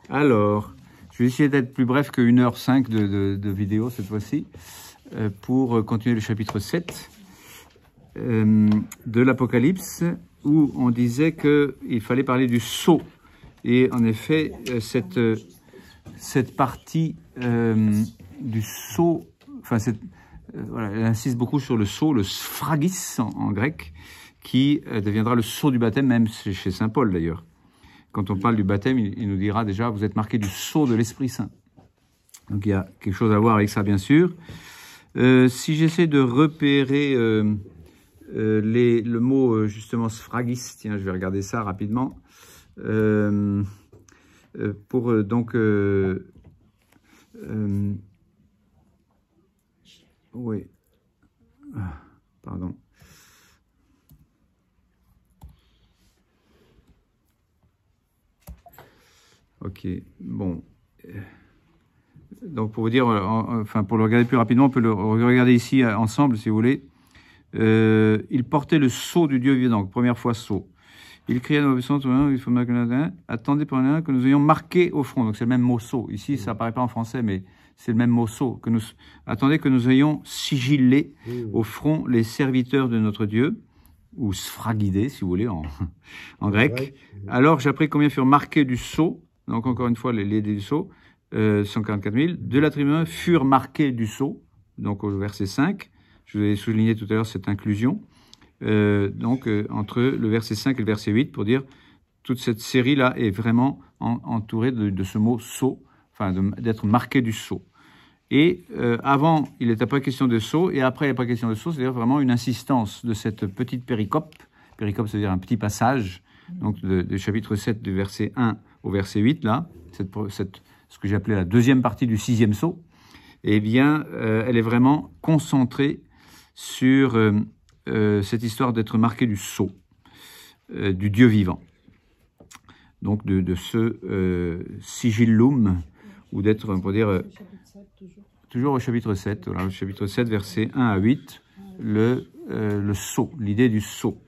Alors, je vais essayer d'être plus bref que 1h05 de vidéo cette fois-ci, pour continuer le chapitre 7 de l'Apocalypse, où on disait qu'il fallait parler du sceau. Et en effet, cette partie du sceau, enfin, voilà, elle insiste beaucoup sur le sceau, le sphragis en grec, qui deviendra le sceau du baptême, même chez saint Paul d'ailleurs. Quand on parle du baptême, il nous dira déjà, vous êtes marqué du sceau de l'Esprit Saint. Donc il y a quelque chose à voir avec ça, bien sûr. Si j'essaie de repérer le mot justement sphragis, tiens, je vais regarder ça rapidement. Oui, pardon. Ok, bon. Donc pour vous dire, enfin pour le regarder plus rapidement, on peut le regarder ici ensemble si vous voulez. Il portait le sceau du Dieu vivant, donc première fois sceau. Il cria dans l'obéissance, il faut attendez pour un que nous ayons marqué au front. Donc c'est le même mot sceau. Ici, ça apparaît pas en français, mais c'est le même mot sceau. Attendez que nous ayons sigillé au front les serviteurs de notre Dieu, ou sphragidés, si vous voulez, en grec. Alors j'ai appris combien furent marqués du sceau. Donc encore une fois, les du sceau, 144 000. De la tribu furent marqués du sceau. Donc au verset 5. Je vous ai souligné tout à l'heure cette inclusion. Entre le verset 5 et le verset 8, pour dire toute cette série-là est vraiment entourée de ce mot sceau, enfin d'être marqué du sceau. Et avant, il n'était pas question de sceau, et après, il n'y a pas question de sceau, c'est-à-dire vraiment une insistance de cette petite péricope. Péricope, c'est-à-dire un petit passage, donc du chapitre 7, du verset 1 au verset 8, là, ce que j'ai appelé la deuxième partie du 6e sceau, eh bien, elle est vraiment concentrée sur cette histoire d'être marqué du sceau, du Dieu vivant. Donc de ce sigillum, ou d'être, on peut dire, toujours au chapitre 7, voilà, au chapitre 7, versets 1 à 8, le sceau, l'idée du sceau.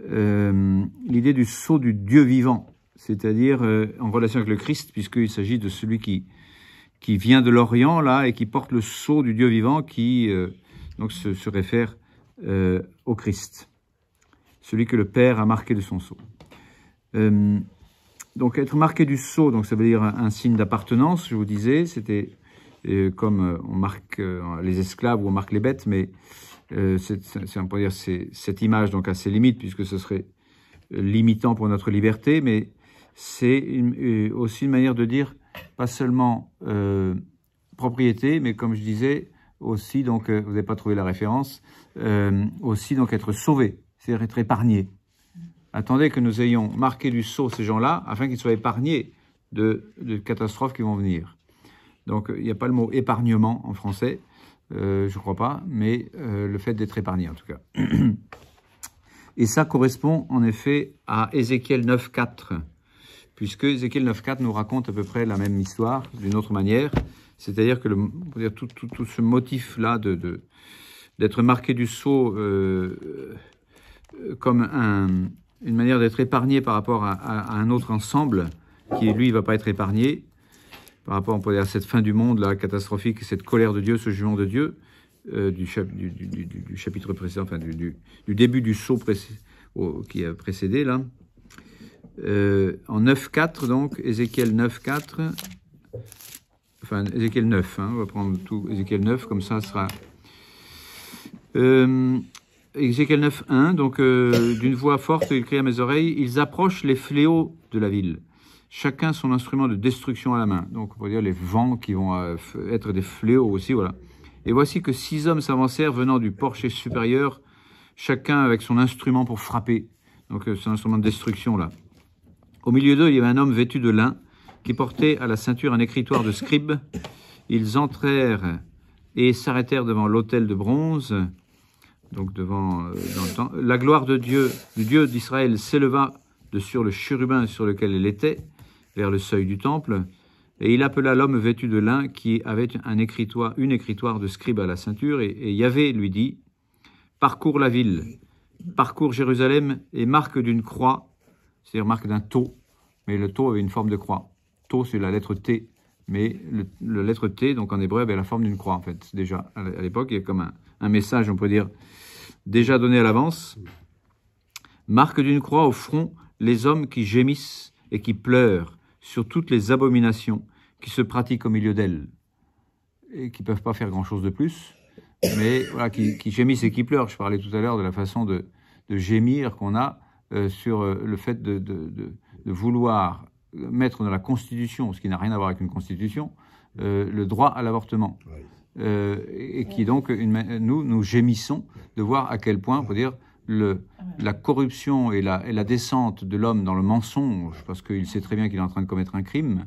L'idée du sceau du Dieu vivant, c'est-à-dire en relation avec le Christ, puisqu'il s'agit de celui qui vient de l'Orient, là, et qui porte le sceau du Dieu vivant, qui donc se réfère au Christ, celui que le Père a marqué de son sceau. Donc être marqué du sceau, donc ça veut dire un signe d'appartenance, je vous disais, c'était comme on marque les esclaves ou on marque les bêtes, mais on peut dire c'est cette image donc à ses limites, puisque ce serait limitant pour notre liberté, mais c'est aussi une manière de dire pas seulement propriété, mais comme je disais, aussi, donc, vous n'avez pas trouvé la référence, aussi, donc, être sauvé, c'est-à-dire être épargné. Attendez que nous ayons marqué du sceau ces gens-là, afin qu'ils soient épargnés de catastrophes qui vont venir. Donc, il n'y a pas le mot épargnement en français, je ne crois pas, mais le fait d'être épargné, en tout cas. Et ça correspond, en effet, à Ézéchiel 9.4, puisque Ézéchiel 9.4 nous raconte à peu près la même histoire, d'une autre manière. C'est-à-dire que tout ce motif-là d'être marqué du sceau comme une manière d'être épargné par rapport à un autre ensemble, qui lui ne va pas être épargné, par rapport on peut dire, à cette fin du monde là, catastrophique, cette colère de Dieu, ce jugement de Dieu, du chapitre précédent, enfin du début du sceau qui a précédé là. En 9.4, donc, Ézéchiel 9.4, enfin, Ézéchiel 9, hein, on va prendre tout Ézéchiel 9, comme ça sera... Ézéchiel 9.1, donc d'une voix forte, il crie à mes oreilles, ils approchent les fléaux de la ville, chacun son instrument de destruction à la main. Donc on peut dire les vents qui vont être des fléaux aussi, voilà. Et voici que 6 hommes s'avancèrent venant du porche supérieur, chacun avec son instrument pour frapper, donc son instrument de destruction là. Au milieu d'eux, il y avait un homme vêtu de lin, qui portait à la ceinture un écritoire de scribe. Ils entrèrent et s'arrêtèrent devant l'autel de bronze, donc devant dans le temps. La gloire de Dieu, du Dieu d'Israël, s'éleva de sur le chérubin sur lequel elle était, vers le seuil du temple, et il appela l'homme vêtu de lin qui avait une écritoire de scribe à la ceinture, et Yahvé lui dit, parcours la ville, parcours Jérusalem et marque d'une croix, c'est-à-dire marque d'un tau, mais le tau avait une forme de croix. Tau, c'est la lettre T. Mais le lettre T, donc en hébreu, avait la forme d'une croix, en fait. Déjà, à l'époque, il y a comme un message, on peut dire, déjà donné à l'avance. Marque d'une croix au front les hommes qui gémissent et qui pleurent sur toutes les abominations qui se pratiquent au milieu d'elles et qui ne peuvent pas faire grand-chose de plus, mais voilà, qui gémissent et qui pleurent. Je parlais tout à l'heure de la façon de gémir qu'on a sur le fait de vouloir mettre dans la Constitution, ce qui n'a rien à voir avec une Constitution, le droit à l'avortement. Et qui donc, nous gémissons de voir à quel point, on peut dire, la corruption et la descente de l'homme dans le mensonge, parce qu'il sait très bien qu'il est en train de commettre un crime,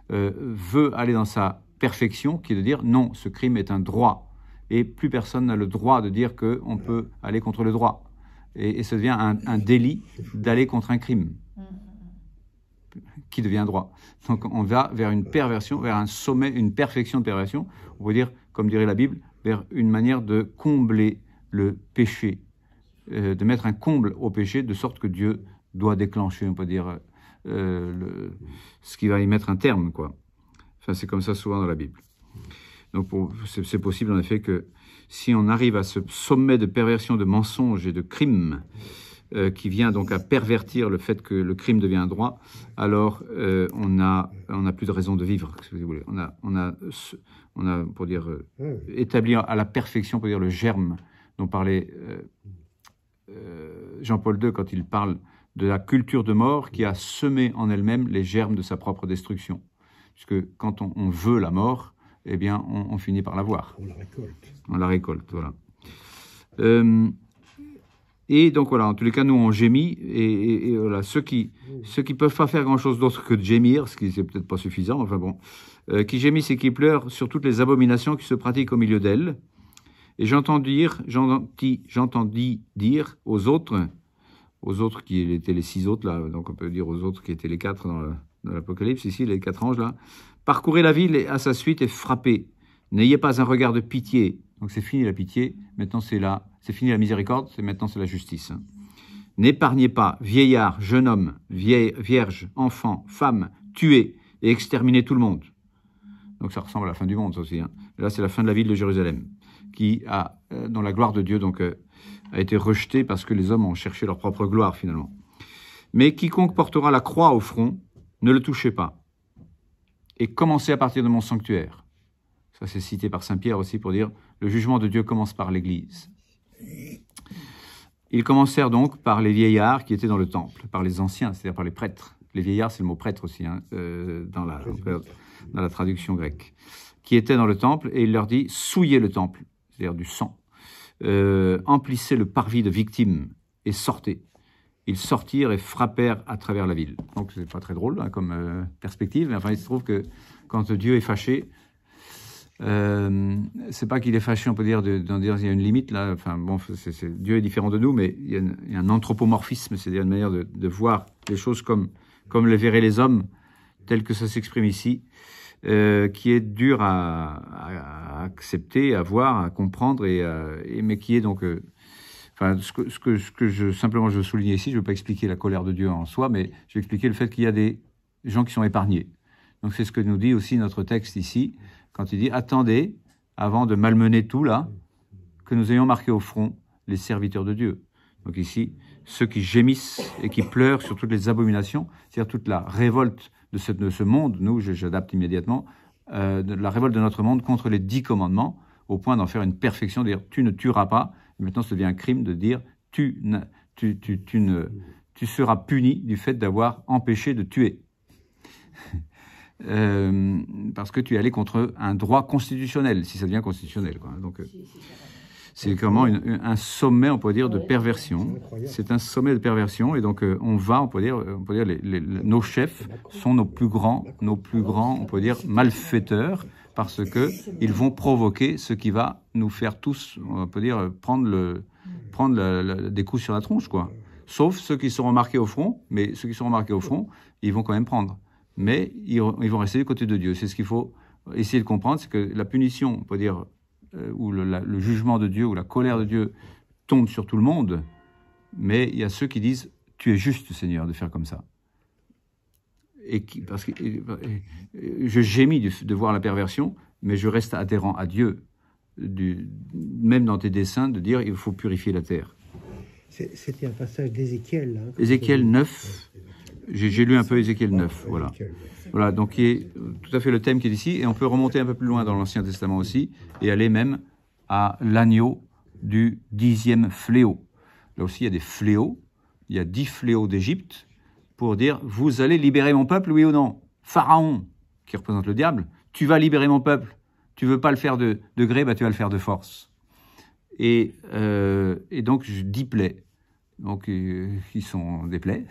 veut aller dans sa perfection, qui est de dire non, ce crime est un droit. Et plus personne n'a le droit de dire qu'on peut aller contre le droit. Et ça devient un délit d'aller contre un crime, qui devient un droit. Donc on va vers une perversion, vers un sommet, une perfection de perversion, on peut dire, comme dirait la Bible, vers une manière de combler le péché, de mettre un comble au péché, de sorte que Dieu doit déclencher, on peut dire, ce qui va y mettre un terme, quoi. Enfin, c'est comme ça souvent dans la Bible. Donc c'est possible en effet que si on arrive à ce sommet de perversion, de mensonge et de crime, qui vient donc à pervertir le fait que le crime devient un droit, alors on n'a plus de raison de vivre, si vous voulez. On a pour dire, établi à la perfection, pour dire, le germe dont parlait Jean-Paul II quand il parle de la culture de mort qui a semé en elle-même les germes de sa propre destruction. Puisque quand on veut la mort, eh bien, on finit par l'avoir. On la récolte. On la récolte, voilà. Et donc voilà, en tous les cas, nous on gémit, et voilà, ceux qui peuvent pas faire grand-chose d'autre que de gémir, ce qui c'est peut-être pas suffisant, enfin bon, qui gémissent et qui pleurent sur toutes les abominations qui se pratiquent au milieu d'elles. Et j'entendis dire aux autres qui étaient les 6 autres là, donc on peut dire aux autres qui étaient les 4 dans l'Apocalypse ici, les 4 anges là, parcourez la ville et à sa suite et frappez. N'ayez pas un regard de pitié. Donc c'est fini la pitié, maintenant c'est fini la miséricorde, maintenant c'est la justice. N'épargnez pas vieillard, jeune homme, vierge, enfant, femme, tuez et exterminez tout le monde. Donc ça ressemble à la fin du monde, ça aussi. Là c'est la fin de la ville de Jérusalem, dont la gloire de Dieu donc a été rejetée parce que les hommes ont cherché leur propre gloire finalement. Mais quiconque portera la croix au front, ne le touchez pas. Et commencez à partir de mon sanctuaire. Ça, c'est cité par saint Pierre aussi pour dire le jugement de Dieu commence par l'Église. Ils commencèrent donc par les vieillards qui étaient dans le temple, par les anciens, c'est-à-dire par les prêtres. Les vieillards, c'est le mot prêtre aussi, dans la traduction grecque, qui étaient dans le temple, et il leur dit souillez le temple, c'est-à-dire du sang, emplissez le parvis de victimes et sortez. Ils sortirent et frappèrent à travers la ville. Donc c'est pas très drôle comme perspective, mais enfin il se trouve que quand Dieu est fâché, c'est pas qu'il est fâché, on peut dire, d'en dire il y a une limite là. Enfin bon, Dieu est différent de nous, mais il y a un anthropomorphisme, c'est-à-dire une manière de voir les choses comme le verraient les hommes, tel que ça s'exprime ici, qui est dur à accepter, à voir, à comprendre, mais qui est donc enfin, ce que je veux souligner ici, je ne veux pas expliquer la colère de Dieu en soi, mais je vais expliquer le fait qu'il y a des gens qui sont épargnés. Donc c'est ce que nous dit aussi notre texte ici, quand il dit « Attendez, avant de malmener tout là, que nous ayons marqué au front les serviteurs de Dieu. » Donc ici, ceux qui gémissent et qui pleurent sur toutes les abominations, c'est-à-dire toute la révolte de ce monde, nous, j'adapte immédiatement, de la révolte de notre monde contre les 10 commandements, au point d'en faire une perfection, de dire « Tu ne tueras pas ». Maintenant, ça devient un crime de dire tu seras puni du fait d'avoir empêché de tuer. Parce que tu es allé contre un droit constitutionnel, si ça devient constitutionnel, quoi. Donc, c'est vraiment un sommet, on peut dire, de perversion. C'est un sommet de perversion, et donc on peut dire nos chefs sont nos plus grands, on peut dire, malfaiteurs, parce que ils vont provoquer ce qui va nous faire tous, on peut dire, prendre des coups sur la tronche, quoi. Sauf ceux qui seront marqués au front, mais ceux qui seront marqués au front, ils vont quand même prendre. Mais ils vont rester du côté de Dieu. C'est ce qu'il faut essayer de comprendre, c'est que la punition, on peut dire, ou le jugement de Dieu, ou la colère de Dieu tombe sur tout le monde, mais il y a ceux qui disent « Tu es juste, Seigneur, de faire comme ça ». parce que je gémis de voir la perversion, mais je reste adhérent à Dieu, même dans tes desseins, de dire il faut purifier la terre. C'était un passage d'Ézéchiel. Hein, Ézéchiel 9, j'ai lu un peu Ézéchiel 9, voilà. Voilà, donc qui est tout à fait le thème qui est ici, et on peut remonter un peu plus loin dans l'Ancien Testament aussi, et aller même à l'agneau du 10e fléau. Là aussi, il y a des fléaux, il y a 10 fléaux d'Égypte, pour dire, vous allez libérer mon peuple, oui ou non? Pharaon, qui représente le diable, tu vas libérer mon peuple, tu veux pas le faire de gré, bah tu vas le faire de force. Et donc, 10 plaies, donc, qui sont des plaies,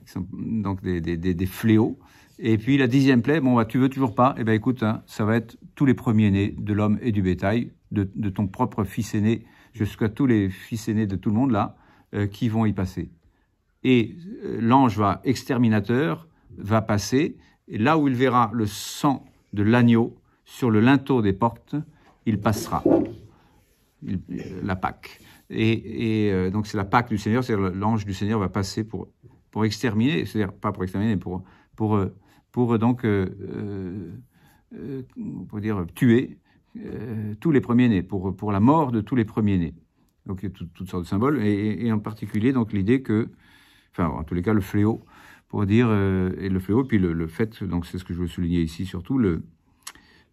qui sont donc des fléaux. Et puis la 10e plaie, bon, bah, tu veux toujours pas, eh ben écoute, hein, ça va être tous les premiers-nés de l'homme et du bétail, de ton propre fils aîné, jusqu'à tous les fils aînés de tout le monde là, qui vont y passer. Et l'ange exterminateur va passer, et là où il verra le sang de l'agneau sur le linteau des portes, il passera. La Pâque. Et donc c'est la Pâque du Seigneur, c'est-à-dire l'ange du Seigneur va passer pour exterminer, c'est-à-dire pas pour exterminer, mais pour donc on peut dire tuer tous les premiers-nés, pour la mort de tous les premiers-nés. Donc il y a toutes sortes de symboles, et en particulier donc l'idée que, enfin en tous les cas le fléau, pour dire, et le fléau, puis le fait, donc c'est ce que je veux souligner ici surtout,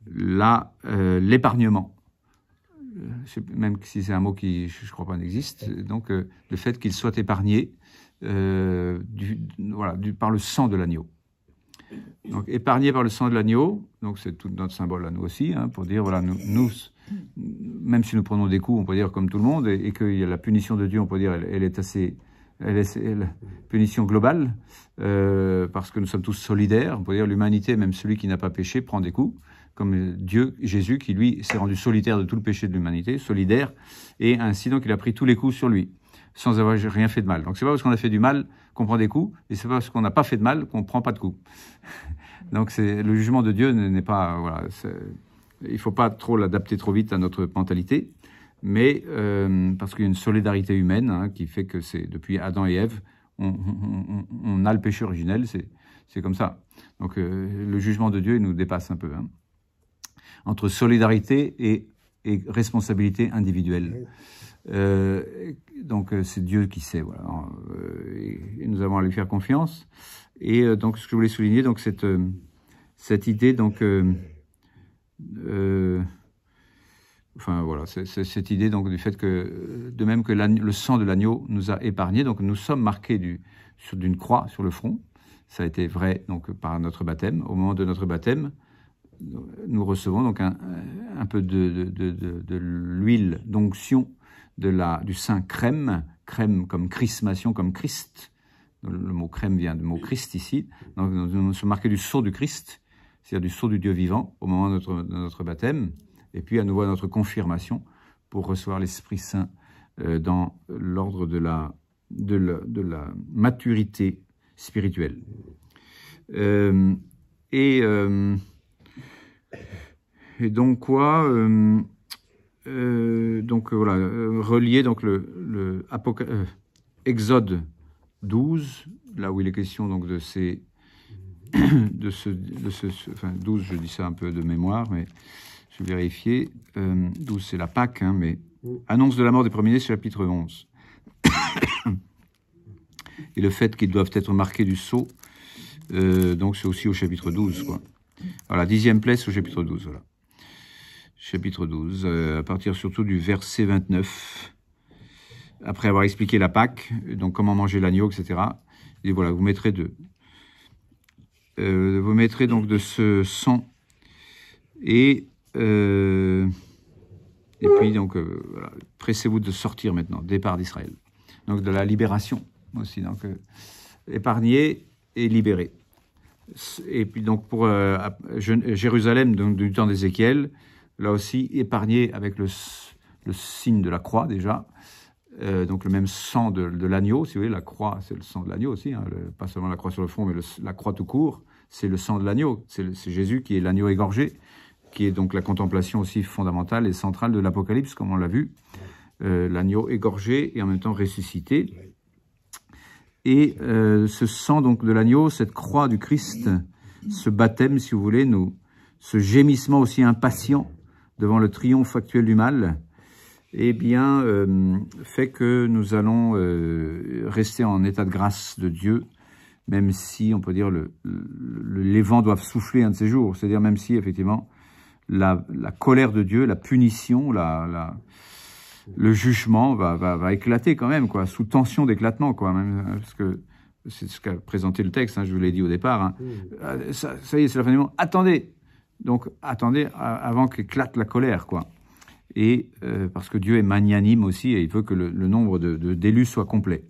l'épargnement. Même si c'est un mot qui, je ne crois pas, n'existe, donc le fait qu'il soit épargné par le sang de l'agneau. Donc épargné par le sang de l'agneau, donc c'est tout notre symbole à nous aussi, hein, pour dire, voilà, nous, même si nous prenons des coups, on peut dire comme tout le monde, et qu'il y a la punition de Dieu, on peut dire, elle est la punition globale, parce que nous sommes tous solidaires, on peut dire l'humanité, même celui qui n'a pas péché, prend des coups, comme Dieu, Jésus, qui lui s'est rendu solitaire de tout le péché de l'humanité, solidaire, et ainsi donc il a pris tous les coups sur lui, sans avoir rien fait de mal. Donc c'est pas parce qu'on a fait du mal qu'on prend des coups, et c'est pas parce qu'on n'a pas fait de mal qu'on prend pas de coups. Donc le jugement de Dieu n'est pas, voilà, il faut pas trop l'adapter trop vite à notre mentalité, mais parce qu'il y a une solidarité humaine, hein, qui fait que c'est depuis Adam et Ève, on a le péché originel, c'est comme ça. Donc le jugement de Dieu il nous dépasse un peu, hein, entre solidarité et responsabilité individuelle. Donc c'est Dieu qui sait, voilà. Et nous avons à lui faire confiance. Et donc ce que je voulais souligner, donc cette idée, donc enfin voilà, cette idée donc du fait que de même que le sang de l'agneau nous a épargnés, donc nous sommes marqués d'une croix sur le front. Ça a été vrai donc par notre baptême. Au moment de notre baptême, nous recevons donc un peu de l'huile d'onction du saint crème comme chrismation, comme Christ. Le mot crème vient du mot Christ ici. Donc nous sommes marqués du sceau du Christ, c'est-à-dire du sceau du Dieu vivant au moment de notre baptême, et puis à nouveau à notre confirmation pour recevoir l'Esprit Saint dans l'ordre de la maturité spirituelle. Et donc quoi donc voilà, relier donc le Exode 12, là où il est question donc de enfin 12, je dis ça un peu de mémoire, mais je vais vérifier. 12 c'est la Pâque, hein, mais annonce de la mort des premiers-nés, chapitre 11. Et le fait qu'ils doivent être marqués du sceau, donc c'est aussi au chapitre 12, quoi. Voilà, 10e plaie, c'est au chapitre 12, voilà. Chapitre 12, à partir surtout du verset 29, après avoir expliqué la Pâque, donc comment manger l'agneau, etc. Et voilà, vous mettrez donc de ce sang, et puis donc voilà, pressez-vous de sortir maintenant, départ d'Israël, donc de la libération aussi, donc épargné et libéré. Et puis donc pour Jérusalem, donc du temps d'Ézéchiel, là aussi épargné avec le signe de la croix déjà, donc le même sang de l'agneau, si vous voulez, la croix c'est le sang de l'agneau aussi, hein, pas seulement la croix sur le front, mais la croix tout court, c'est le sang de l'agneau, c'est Jésus qui est l'agneau égorgé, qui est donc la contemplation aussi fondamentale et centrale de l'Apocalypse, comme on l'a vu, l'agneau égorgé et en même temps ressuscité. Et ce sang donc de l'agneau, cette croix du Christ, ce baptême, si vous voulez, ce gémissement aussi impatient devant le triomphe actuel du mal, eh bien, fait que nous allons rester en état de grâce de Dieu, même si, on peut dire, les vents doivent souffler un de ces jours. C'est-à-dire même si, effectivement, la colère de Dieu, la punition, le jugement va éclater quand même, quoi, sous tension d'éclatement, quoi, même, parce que c'est ce qu'a présenté le texte, hein, je vous l'ai dit au départ. Hein. Ça y est, c'est la fin du monde. Attendez! Donc, attendez avant qu'éclate la colère, quoi. Et parce que Dieu est magnanime aussi, et il veut que le nombre d'élus soit complet.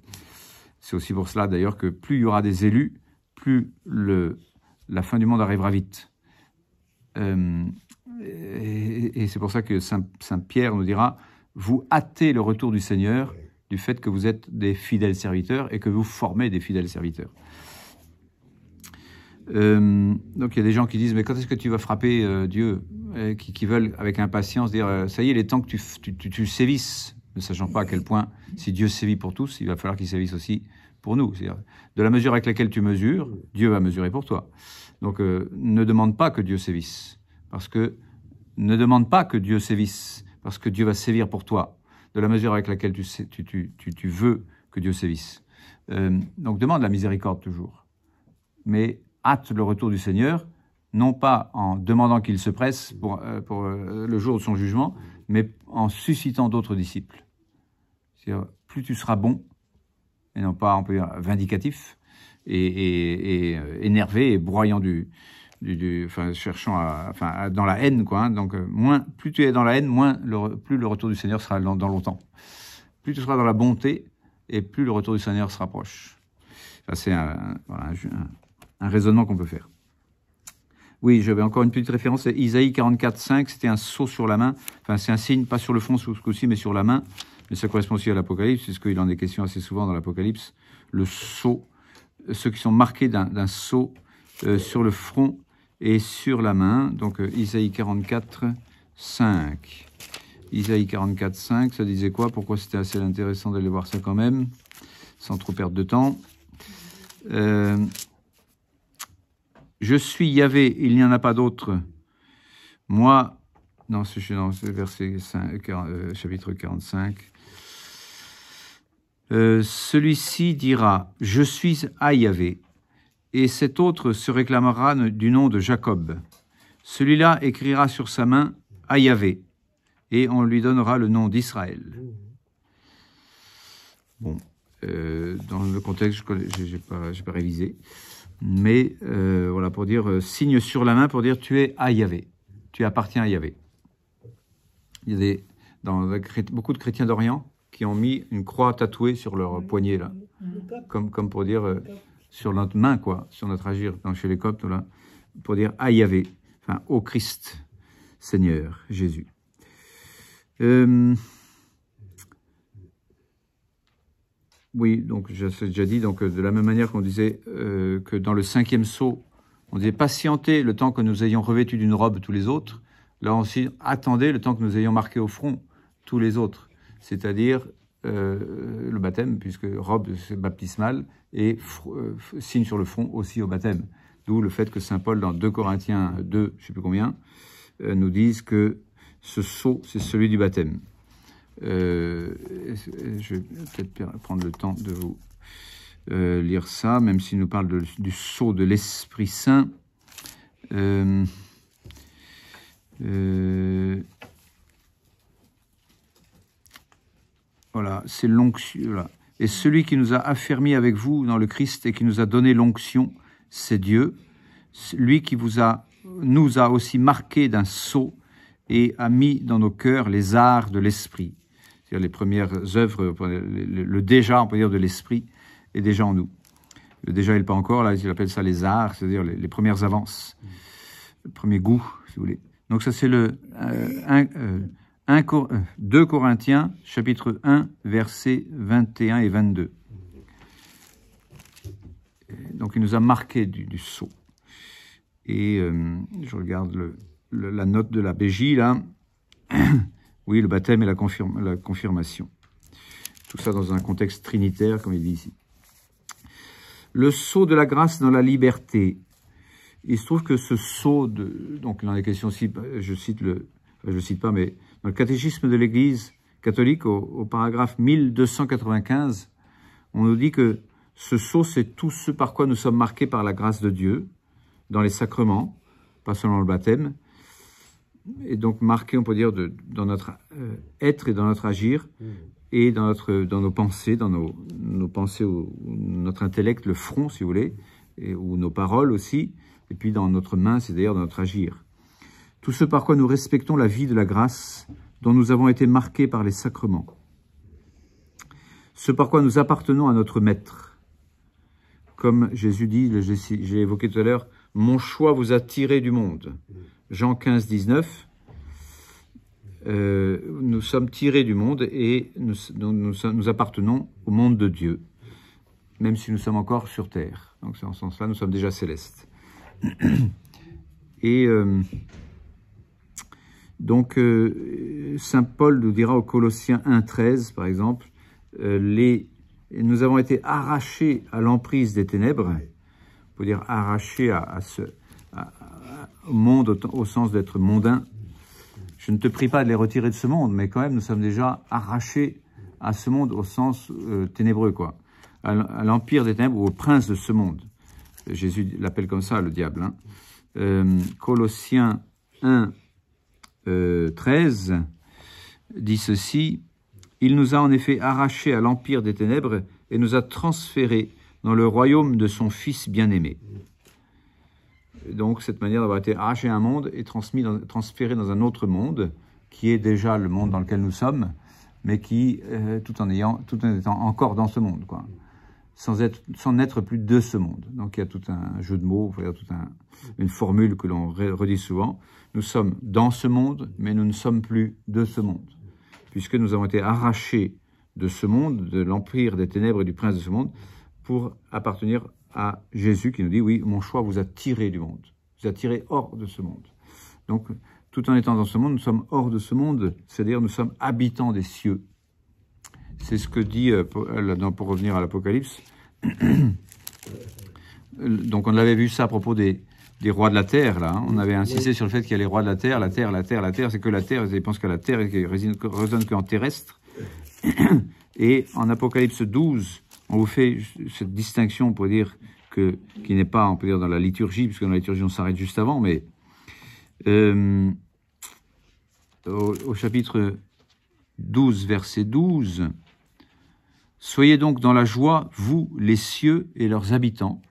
C'est aussi pour cela, d'ailleurs, que plus il y aura des élus, plus la fin du monde arrivera vite. Et c'est pour ça que Saint Pierre nous dira, vous hâtez le retour du Seigneur du fait que vous êtes des fidèles serviteurs et que vous formez des fidèles serviteurs. Donc il y a des gens qui disent, mais quand est-ce que tu vas frapper Dieu, qui veulent avec impatience dire, ça y est, il est temps que tu sévisses, ne sachant pas à quel point, si Dieu sévit pour tous, il va falloir qu'il sévisse aussi pour nous. C'est-à-dire, de la mesure avec laquelle tu mesures, Dieu va mesurer pour toi. Donc ne demande pas que Dieu sévisse, ne demande pas que Dieu sévisse, parce que Dieu va sévir pour toi, de la mesure avec laquelle tu veux que Dieu sévisse. Donc demande la miséricorde toujours, mais hâte le retour du Seigneur, non pas en demandant qu'il se presse pour le jour de son jugement, mais en suscitant d'autres disciples. C'est-à-dire, plus tu seras bon, et non pas, on peut dire, vindicatif, et énervé, et broyant cherchant dans la haine, quoi. Hein, donc, plus tu es dans la haine, plus le retour du Seigneur sera dans longtemps. Plus tu seras dans la bonté, et plus le retour du Seigneur se rapproche. Ça, c'est un raisonnement qu'on peut faire. Oui, j'avais encore une petite référence, c'est Isaïe 44, 5, c'était un sceau sur la main, enfin c'est un signe, pas sur le front ce coup-ci, mais sur la main, mais ça correspond aussi à l'Apocalypse, puisqu'il en est question assez souvent dans l'Apocalypse, le sceau, ceux qui sont marqués d'un sceau sur le front et sur la main, donc Isaïe 44, 5. Isaïe 44, 5, ça disait quoi? Pourquoi c'était assez intéressant d'aller voir ça quand même, sans trop perdre de temps. Je suis Yahvé, il n'y en a pas d'autre. Moi, non, c'est verset 5, chapitre 45. Celui-ci dira, je suis à Yahvé, et cet autre se réclamera du nom de Jacob. Celui-là écrira sur sa main à Yahvé, et on lui donnera le nom d'Israël. Bon, dans le contexte, je n'ai pas révisé. Mais voilà, pour dire signe sur la main, pour dire tu es à Yahvé, tu appartiens à Yahvé. Il y a beaucoup de chrétiens d'Orient qui ont mis une croix tatouée sur leur poignet, là, comme pour dire sur notre main, quoi, sur notre agir, chez les Coptes, là, pour dire à Yahvé, enfin au Christ, Seigneur Jésus. Oui, donc j'ai déjà dit, donc de la même manière qu'on disait que dans le 5e sceau, on disait patientez le temps que nous ayons revêtu d'une robe tous les autres. Là aussi, attendez le temps que nous ayons marqué au front tous les autres. C'est-à-dire le baptême, puisque robe c'est baptismale, et signe sur le front aussi au baptême. D'où le fait que saint Paul, dans 2 Corinthiens 2, je ne sais plus combien, nous dise que ce sceau, c'est celui du baptême. Je vais peut-être prendre le temps de vous lire ça, même s'il nous parle du sceau de l'Esprit Saint. Voilà, c'est l'onction. Voilà. Et celui qui nous a affermis avec vous dans le Christ et qui nous a donné l'onction, c'est Dieu. Lui qui nous a aussi marqués d'un sceau et a mis dans nos cœurs les arts de l'esprit. C'est-à-dire les premières œuvres, le déjà, on peut dire, de l'esprit est déjà en nous. Le déjà, il n'est pas encore, là, il appelle ça les arts, c'est-à-dire les premières avances, le premier goût, si vous voulez. Donc ça, c'est 2 Corinthiens, chapitre 1, versets 21 et 22. Donc il nous a marqué du sceau. Et je regarde la note de la BJ, là. Oui, le baptême et la confirmation. Tout ça dans un contexte trinitaire, comme il dit ici. Le sceau de la grâce dans la liberté. Il se trouve que ce sceau, donc il en est question aussi, je cite pas, mais dans le catéchisme de l'Église catholique, au paragraphe 1295, on nous dit que ce sceau, c'est tout ce par quoi nous sommes marqués par la grâce de Dieu, dans les sacrements, pas seulement le baptême, et donc marqués, on peut dire, dans notre être et dans notre agir, et dans nos pensées, dans nos pensées, ou notre intellect, le front, si vous voulez, ou nos paroles aussi, et puis dans notre main, c'est-à-dire dans notre agir. Tout ce par quoi nous respectons la vie de la grâce, dont nous avons été marqués par les sacrements. Ce par quoi nous appartenons à notre Maître. Comme Jésus dit, j'ai évoqué tout à l'heure, « Mon choix vous a tiré du monde ». Jean 15, 19. Nous sommes tirés du monde et nous appartenons au monde de Dieu, même si nous sommes encore sur terre. Donc c'est en ce sens-là, nous sommes déjà célestes. Et donc Saint Paul nous dira aux Colossiens 1,13 par exemple, nous avons été arrachés à l'emprise des ténèbres, on peut dire arrachés au monde au sens d'être mondain. Je ne te prie pas de les retirer de ce monde, mais quand même nous sommes déjà arrachés à ce monde au sens ténébreux, quoi, à l'empire des ténèbres ou au prince de ce monde. Jésus l'appelle comme ça, le diable. Hein. Colossiens 1, 13 dit ceci, « Il nous a en effet arrachés à l'empire des ténèbres et nous a transférés dans le royaume de son Fils bien-aimé. » Donc, cette manière d'avoir été arraché à un monde et transféré dans un autre monde, qui est déjà le monde dans lequel nous sommes, mais qui, tout en étant encore dans ce monde, quoi. Sans n'être plus de ce monde. Donc il y a tout un jeu de mots, il y a toute une formule que l'on redit souvent. Nous sommes dans ce monde, mais nous ne sommes plus de ce monde. Puisque nous avons été arrachés de ce monde, de l'empire des ténèbres et du prince de ce monde, pour appartenir à Jésus qui nous dit, oui, mon choix vous a tiré du monde, vous a tiré hors de ce monde. Donc, tout en étant dans ce monde, nous sommes hors de ce monde, c'est-à-dire nous sommes habitants des cieux. C'est ce que dit, pour revenir à l'Apocalypse, donc on avait vu ça à propos des rois de la terre, là. Hein. On avait insisté sur le fait qu'il y a les rois de la terre, c'est que la terre, ils pensent que la terre résonne qu'en terrestre. Et en Apocalypse 12, on vous fait cette distinction pour dire qui n'est pas, on peut dire, dans la liturgie, puisque dans la liturgie on s'arrête juste avant, mais au chapitre 12, verset 12, « Soyez donc dans la joie, vous, les cieux et leurs habitants.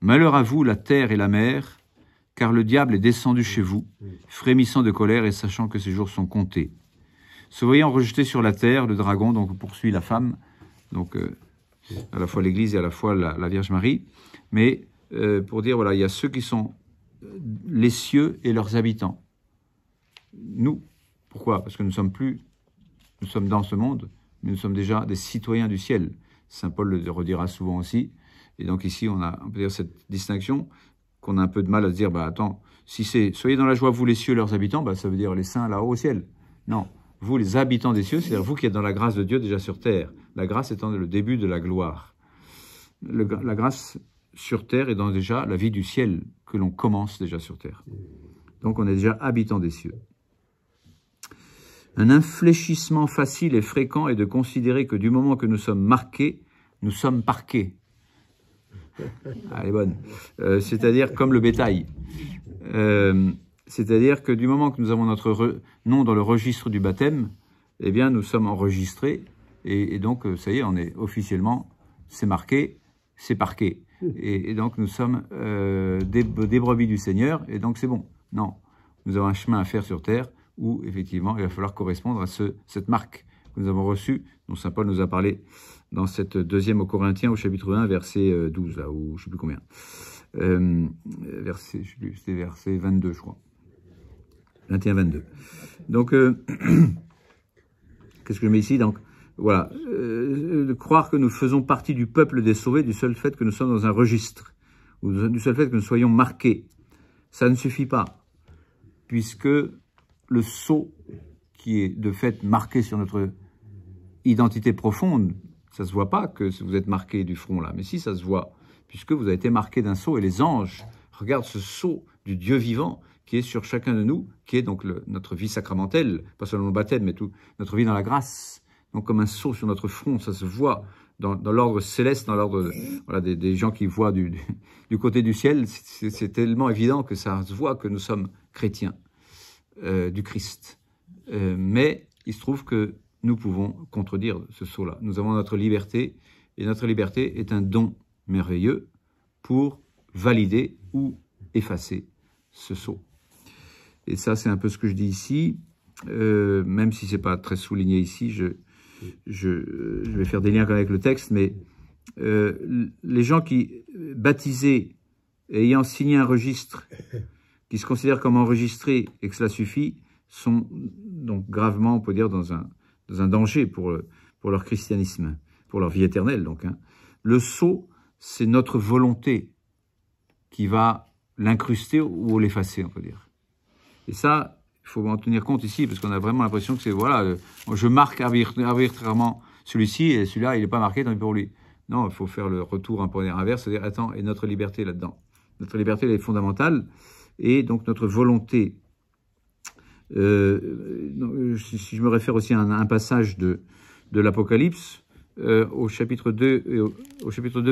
Malheur à vous, la terre et la mer, car le diable est descendu chez vous, frémissant de colère et sachant que ses jours sont comptés. Se voyant rejeté sur la terre, le dragon donc poursuit la femme, donc à la fois l'Église et à la fois la Vierge Marie, mais pour dire, voilà, il y a ceux qui sont les cieux et leurs habitants. Nous, pourquoi? Parce que nous sommes dans ce monde, mais nous sommes déjà des citoyens du ciel. Saint Paul le redira souvent aussi. Et donc ici, on peut dire cette distinction qu'on a un peu de mal à se dire, bah attends, si c'est « soyez dans la joie, vous les cieux, leurs habitants », bah, ça veut dire les saints là-haut au ciel. Non, vous les habitants des cieux, c'est-à-dire vous qui êtes dans la grâce de Dieu déjà sur terre. La grâce étant le début de la gloire. La grâce sur terre est dans déjà la vie du ciel que l'on commence déjà sur terre. Donc on est déjà habitants des cieux. Un infléchissement facile et fréquent est de considérer que du moment que nous sommes marqués, nous sommes parqués. Elle est bonne. C'est-à-dire comme le bétail. C'est-à-dire que du moment que nous avons notre nom dans le registre du baptême, eh bien nous sommes enregistrés et donc ça y est, on est officiellement, c'est marqué, c'est parqué. Et donc nous sommes des brebis du Seigneur et donc c'est bon. Non, nous avons un chemin à faire sur terre où effectivement il va falloir correspondre à cette marque que nous avons reçue, dont saint Paul nous a parlé dans cette deuxième aux Corinthiens au chapitre 1, verset 12, là, ou je ne sais plus combien. C'était verset 22, je crois. 21-22. Donc, qu'est-ce que je mets ici? Donc, voilà, de croire que nous faisons partie du peuple des sauvés du seul fait que nous sommes dans un registre, ou du seul fait que nous soyons marqués. Ça ne suffit pas, puisque le sceau qui est de fait marqué sur notre identité profonde, Ça ne se voit pas que vous êtes marqué du front là, mais si, ça se voit, puisque vous avez été marqué d'un sceau, et les anges regardent ce sceau du Dieu vivant qui est sur chacun de nous, qui est donc notre vie sacramentelle, pas seulement le baptême, mais tout notre vie dans la grâce. Donc comme un sceau sur notre front, ça se voit dans l'ordre céleste, dans l'ordre voilà, des gens qui voient du côté du ciel. C'est tellement évident que ça se voit que nous sommes chrétiens du Christ. Mais il se trouve que nous pouvons contredire ce sceau-là. Nous avons notre liberté, et notre liberté est un don merveilleux pour valider ou effacer ce sceau. Et ça, c'est un peu ce que je dis ici, même si c'est pas très souligné ici, je vais faire des liens avec le texte, mais les gens qui, baptisés, ayant signé un registre, qui se considèrent comme enregistrés et que cela suffit, sont donc gravement, on peut dire, dans un danger pour leur christianisme, pour leur vie éternelle. Donc, hein. Le sceau, c'est notre volonté qui va l'incruster ou l'effacer, on peut dire. Et ça, il faut en tenir compte ici, parce qu'on a vraiment l'impression que c'est, voilà, je marque arbitrairement celui-ci, et celui-là, il n'est pas marqué, tant pis pour lui. Non, il faut faire le retour un peu inverse, c'est-à-dire, attends, et notre liberté là-dedans. Notre liberté, elle est fondamentale, et donc notre volonté. Si je me réfère aussi à un passage de l'Apocalypse, au chapitre 2,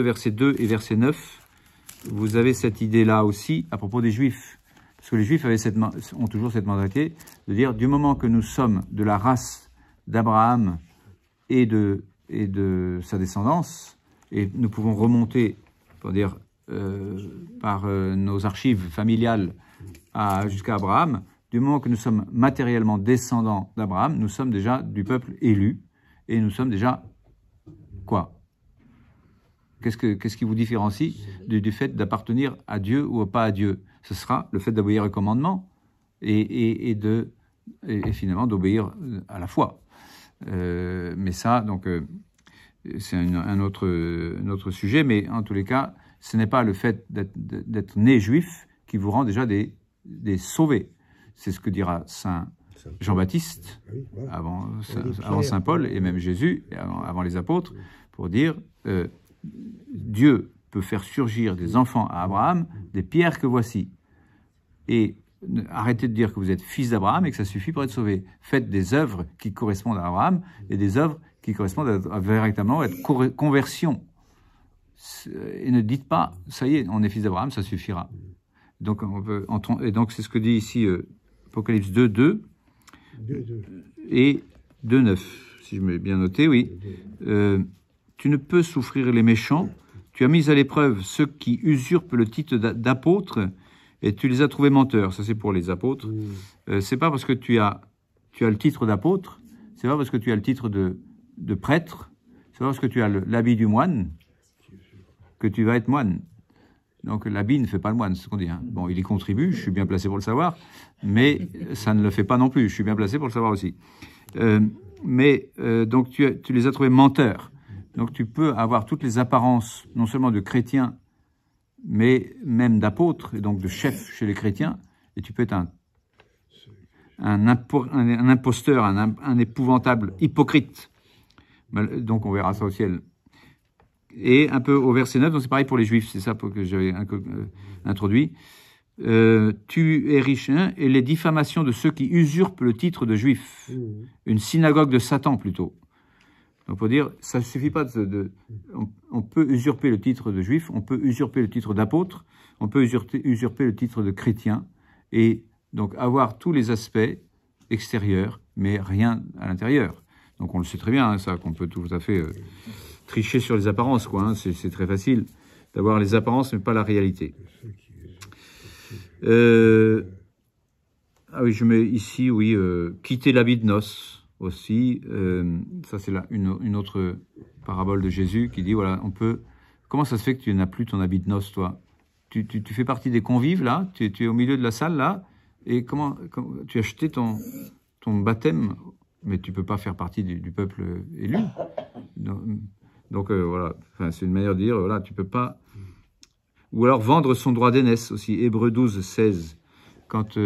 verset 2 et verset 9, vous avez cette idée-là aussi à propos des Juifs. Parce que les Juifs ont toujours cette mentalité de dire, du moment que nous sommes de la race d'Abraham et de sa descendance, et nous pouvons remonter, pour dire, par nos archives familiales jusqu'à Abraham, du moment que nous sommes matériellement descendants d'Abraham, nous sommes déjà du peuple élu, et nous sommes déjà quoi? Qu'est-ce qui vous différencie du fait d'appartenir à Dieu ou pas à Dieu? Ce sera le fait d'obéir au commandement et finalement d'obéir à la foi. Mais ça, donc, c'est un autre sujet, mais en tous les cas, ce n'est pas le fait d'être né juif qui vous rend déjà des sauvés. C'est ce que dira Saint Jean-Baptiste, avant Saint Paul, et même Jésus, et avant les apôtres, pour dire Dieu peut faire surgir des enfants à Abraham, des pierres que voici. Et arrêtez de dire que vous êtes fils d'Abraham et que ça suffit pour être sauvé. Faites des œuvres qui correspondent à Abraham et des œuvres qui correspondent véritablement à être conversion. Et ne dites pas, ça y est, on est fils d'Abraham, ça suffira. Donc, et donc c'est ce que dit ici Apocalypse 2, et 2,9, si je m'ai bien noté, oui. Tu ne peux souffrir les méchants, tu as mis à l'épreuve ceux qui usurpent le titre d'apôtre, et tu les as trouvés menteurs. Ça, c'est pour les apôtres. C'est pas parce que tu as le titre d'apôtre, c'est pas parce que tu as le titre de prêtre, c'est pas parce que tu as l'habit du moine que tu vas être moine. Donc l'habit ne fait pas le moine, c'est ce qu'on dit. Hein. Bon, il y contribue, je suis bien placé pour le savoir, mais ça ne le fait pas non plus, je suis bien placé pour le savoir aussi. Donc tu les as trouvés menteurs. Donc tu peux avoir toutes les apparences, non seulement de chrétiens, mais même d'apôtres, et donc de chefs chez les chrétiens, et tu peux être un imposteur, un épouvantable hypocrite. Donc on verra ça au ciel. Et un peu au verset 9, donc c'est pareil pour les Juifs, c'est ça que j'avais introduit. Tu es riche, hein, et les diffamations de ceux qui usurpent le titre de Juif. Une synagogue de Satan, plutôt. Donc, pour dire, ça ne suffit pas on peut usurper le titre de Juif, on peut usurper le titre d'apôtre, on peut usurper le titre de chrétien, et donc avoir tous les aspects extérieurs, mais rien à l'intérieur. Donc on le sait très bien, hein, ça, qu'on peut tout à fait tricher sur les apparences, quoi. Hein, c'est très facile d'avoir les apparences, mais pas la réalité. Ah oui, je mets ici, oui, quitter l'habit de noces aussi. Ça, c'est une autre parabole de Jésus qui dit, voilà, on peut... Comment ça se fait que tu n'as plus ton habit de noces, toi? Tu fais partie des convives, là, tu es au milieu de la salle, là, et comment tu as acheté ton baptême, mais tu peux pas faire partie du peuple élu. Donc voilà, enfin, c'est une manière de dire, voilà, tu peux pas... Ou alors vendre son droit d'aînesse aussi, Hébreux 12, 16, quand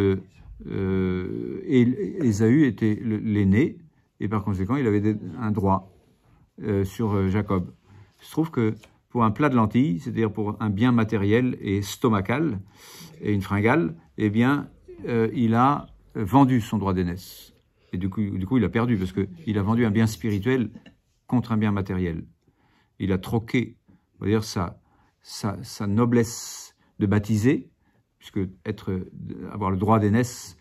Ésaü était l'aîné, et par conséquent, il avait un droit. sur Jacob. Il se trouve que pour un plat de lentilles, c'est-à-dire pour un bien matériel et stomacal, et une fringale, eh bien, il a vendu son droit d'aînesse. Et du coup, il a perdu, parce qu'il a vendu un bien spirituel contre un bien matériel. Il a troqué, on va dire, sa noblesse de baptiser, puisque avoir le droit d'aînesse,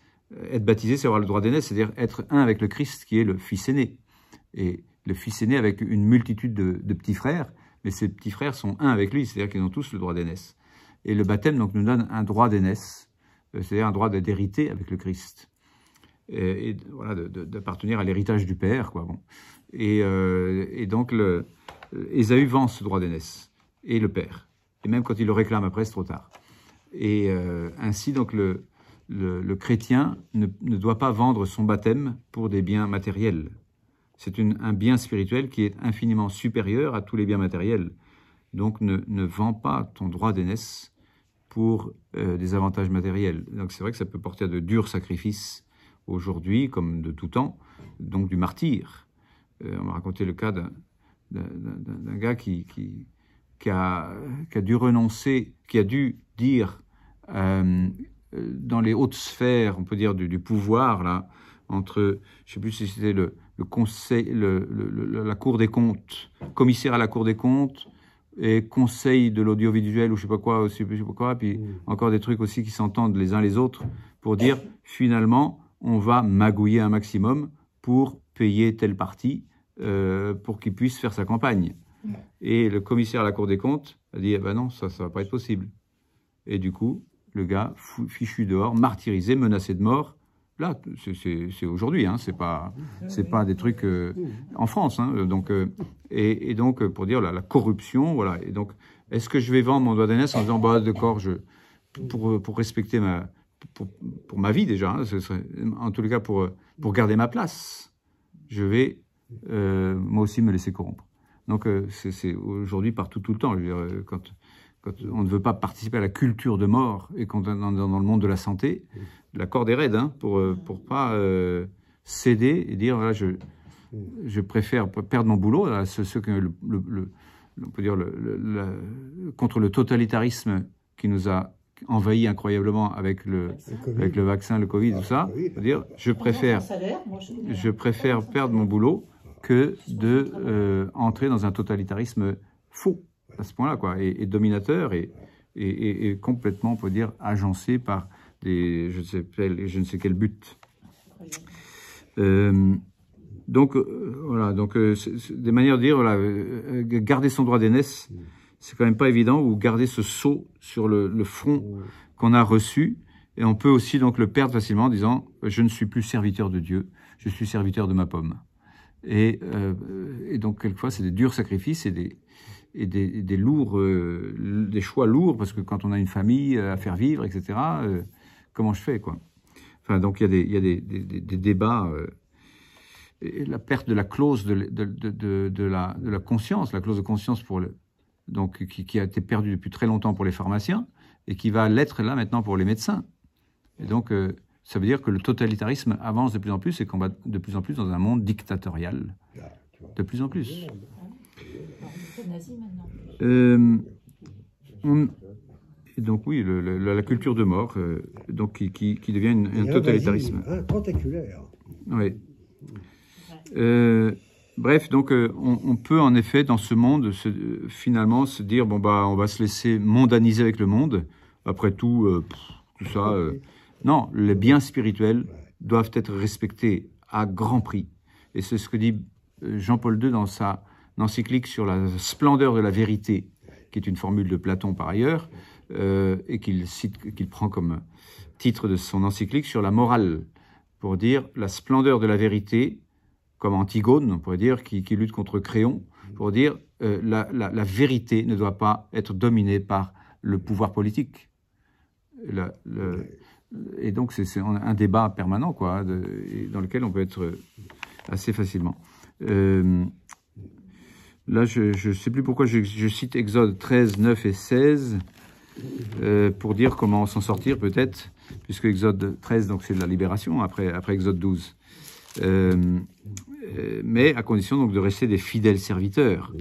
être baptisé, c'est avoir le droit d'aînesse, c'est-à-dire être un avec le Christ, qui est le fils aîné. Et le fils aîné avec une multitude de petits frères, mais ces petits frères sont un avec lui, c'est-à-dire qu'ils ont tous le droit d'aînesse. Et le baptême donc, nous donne un droit d'aînesse, c'est-à-dire un droit d'hériter avec le Christ. Et voilà, d'appartenir à l'héritage du Père, quoi. Bon. Et donc, Ésaü vend ce droit d'aînesse, et le Père. Et même quand il le réclame après, c'est trop tard. Et ainsi, donc, le chrétien ne doit pas vendre son baptême pour des biens matériels. C'est un bien spirituel qui est infiniment supérieur à tous les biens matériels. Donc, ne vends pas ton droit d'aînesse pour des avantages matériels. Donc, c'est vrai que ça peut porter à de durs sacrifices aujourd'hui, comme de tout temps, donc du martyr. On m'a raconté le cas d'un gars qui a dû renoncer, qui a dû dire dans les hautes sphères, on peut dire, du pouvoir, là, entre, je ne sais plus si c'était le conseil, la Cour des comptes, commissaire à la Cour des comptes, et conseil de l'audiovisuel, ou je ne sais pas quoi, puis encore des trucs aussi qui s'entendent les uns les autres, pour dire, finalement, on va magouiller un maximum pour payer tel parti, pour qu'il puisse faire sa campagne. Et le commissaire à la Cour des comptes a dit, eh ben non, ça va pas être possible. Et du coup, le gars, fichu dehors, martyrisé, menacé de mort. Là, c'est aujourd'hui, hein, c'est pas des trucs en France, hein, donc et donc pour dire la corruption, voilà. Et donc, est-ce que je vais vendre mon droit d'aînesse en disant bah d'accord, pour respecter pour ma vie déjà, hein, en tous les cas pour garder ma place, je vais moi aussi me laisser corrompre. Donc c'est aujourd'hui partout tout le temps. Je veux dire, quand on ne veut pas participer à la culture de mort et quand on est dans le monde de la santé, la corde est raide, hein, pour pas céder et dire voilà, je préfère perdre mon boulot. Là, ce que on peut dire contre le totalitarisme qui nous a envahi incroyablement avec le vaccin, le Covid, tout ça. C'est-à-dire, je préfère perdre mon boulot que de entrer dans un totalitarisme faux à ce point-là, quoi, et dominateur et complètement, on peut dire, agencé par je ne sais quel but. Donc voilà, donc des manières de dire, voilà, garder son droit d'aînesse, c'est quand même pas évident, ou garder ce sceau sur le front qu'on a reçu, et on peut aussi donc le perdre facilement en disant je ne suis plus serviteur de Dieu, je suis serviteur de ma pomme. Et donc quelquefois c'est des durs sacrifices et des lourds, des choix lourds, parce que quand on a une famille à faire vivre, etc., comment je fais, quoi. Enfin, donc il y a des débats, et la perte de la clause de la conscience, la clause de conscience donc qui a été perdue depuis très longtemps pour les pharmaciens et qui va l'être là maintenant pour les médecins. Et donc ça veut dire que le totalitarisme avance de plus en plus et qu'on va de plus en plus dans un monde dictatorial, de plus en plus. Et donc oui, la culture de mort, donc qui devient un totalitarisme. Tentaculaire. Oui. Bref, donc on peut en effet dans ce monde finalement se dire bon bah on va se laisser mondaniser avec le monde. Après tout, tout ça. Non, les biens spirituels doivent être respectés à grand prix. Et c'est ce que dit Jean-Paul II dans sa encyclique sur la splendeur de la vérité, qui est une formule de Platon par ailleurs, et qu'il prend comme titre de son encyclique sur la morale, pour dire la splendeur de la vérité, comme Antigone, on pourrait dire, qui lutte contre Créon, pour dire la vérité ne doit pas être dominée par le pouvoir politique. Et donc c'est un débat permanent, quoi, dans lequel on peut être assez facilement. Là, je ne sais plus pourquoi je cite Exode 13, 9 et 16 pour dire comment s'en sortir peut-être, puisque Exode 13, donc c'est de la libération, après Exode 12. mais à condition donc de rester des fidèles serviteurs.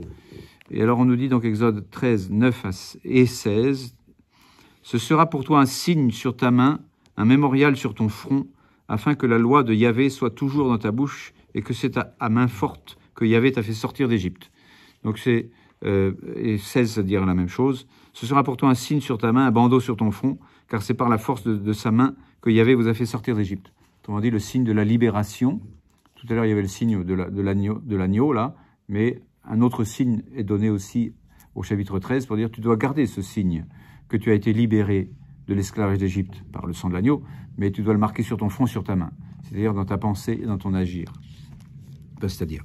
Et alors on nous dit donc Exode 13, 9 et 16, « Ce sera pour toi un signe sur ta main, un mémorial sur ton front, afin que la loi de Yahvé soit toujours dans ta bouche et que c'est à main forte que Yahvé t'a fait sortir d'Égypte. » Donc c'est, et 16, c'est-à-dire la même chose. « Ce sera pour toi un signe sur ta main, un bandeau sur ton front, car c'est par la force de sa main que Yahvé vous a fait sortir d'Égypte. » Autrement dit, le signe de la libération. Tout à l'heure, il y avait le signe de l'agneau, là, mais un autre signe est donné aussi au chapitre 13 pour dire tu dois garder ce signe que tu as été libéré de l'esclavage d'Égypte par le sang de l'agneau, mais tu dois le marquer sur ton front, sur ta main, c'est-à-dire dans ta pensée et dans ton agir. C'est-à-dire...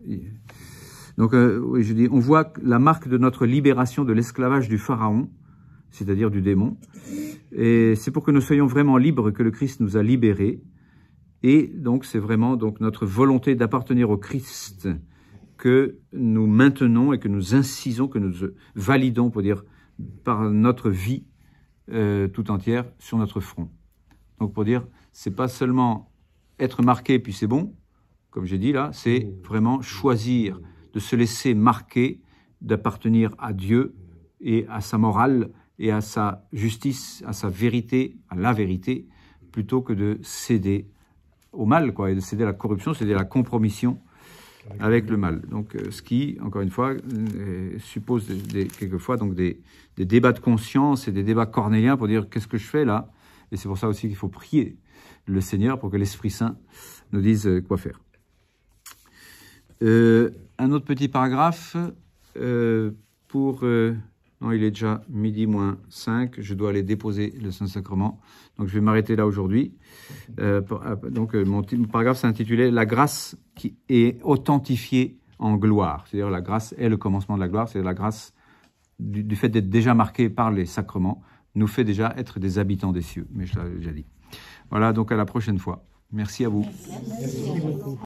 oui, je dis, on voit la marque de notre libération de l'esclavage du pharaon, c'est-à-dire du démon, et c'est pour que nous soyons vraiment libres que le Christ nous a libérés, et donc c'est vraiment donc notre volonté d'appartenir au Christ que nous maintenons et que nous incisons, que nous validons, pour dire, par notre vie tout entière sur notre front. Donc pour dire, c'est pas seulement être marqué puis c'est bon, comme j'ai dit là, c'est vraiment choisir de se laisser marquer, d'appartenir à Dieu et à sa morale et à sa justice, à sa vérité, à la vérité, plutôt que de céder au mal, quoi, et de céder à la corruption, céder à la compromission avec le mal. Donc, ce qui, encore une fois, suppose quelquefois donc des débats de conscience et des débats cornéliens pour dire qu'est-ce que je fais là. Et c'est pour ça aussi qu'il faut prier le Seigneur pour que l'Esprit Saint nous dise quoi faire. Un autre petit paragraphe pour... non, il est déjà midi moins 5, je dois aller déposer le Saint-Sacrement. Donc je vais m'arrêter là aujourd'hui. Donc mon paragraphe s'intitulait « La grâce qui est authentifiée en gloire ». C'est-à-dire la grâce est le commencement de la gloire, c'est la grâce du fait d'être déjà marqué par les sacrements, nous fait déjà être des habitants des cieux. Mais je l'avais déjà dit. Voilà, donc à la prochaine fois. Merci à vous. Merci beaucoup.